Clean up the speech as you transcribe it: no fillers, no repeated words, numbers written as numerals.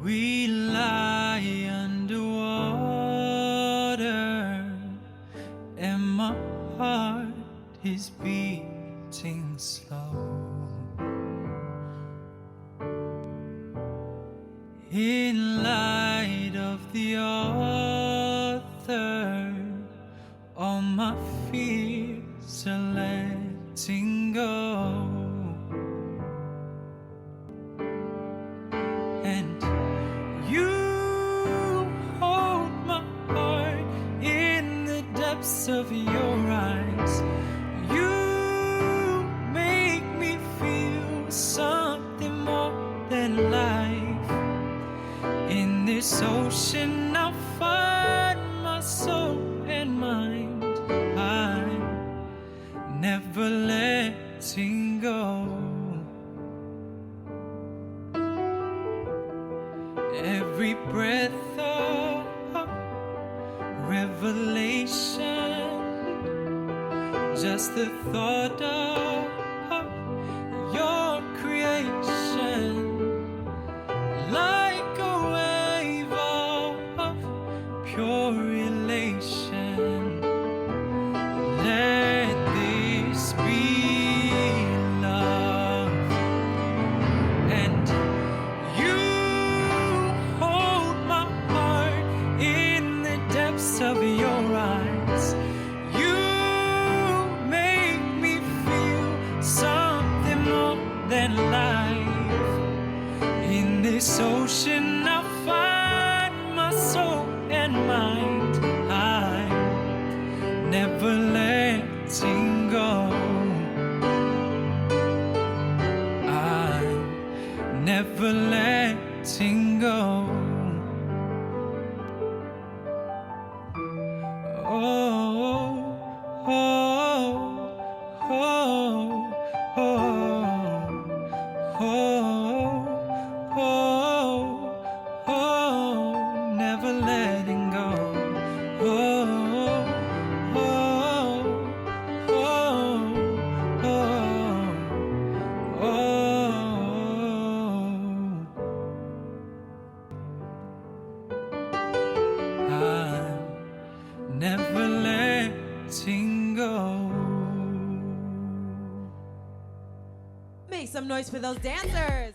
We lie underwater, and my heart is beating slow. In light of the author, all my fears are letting go. And you hold my heart in the depths of your eyes. You make me feel something more than life. In this ocean I'll find my soul and mind. I'm never letting go. Every breath of revelation, just the thought of your creation, like a wave of pure elation. Let this be love. And you hold my heart in the depths of your eyes. You make me feel something more than life. In this ocean I'll find my soul and mind. I'm never letting go. I'm never letting go. Oh, oh, oh, oh, oh, oh, never letting go. Oh, oh, oh, oh, oh. I'm never letting go. Make some noise for those dancers.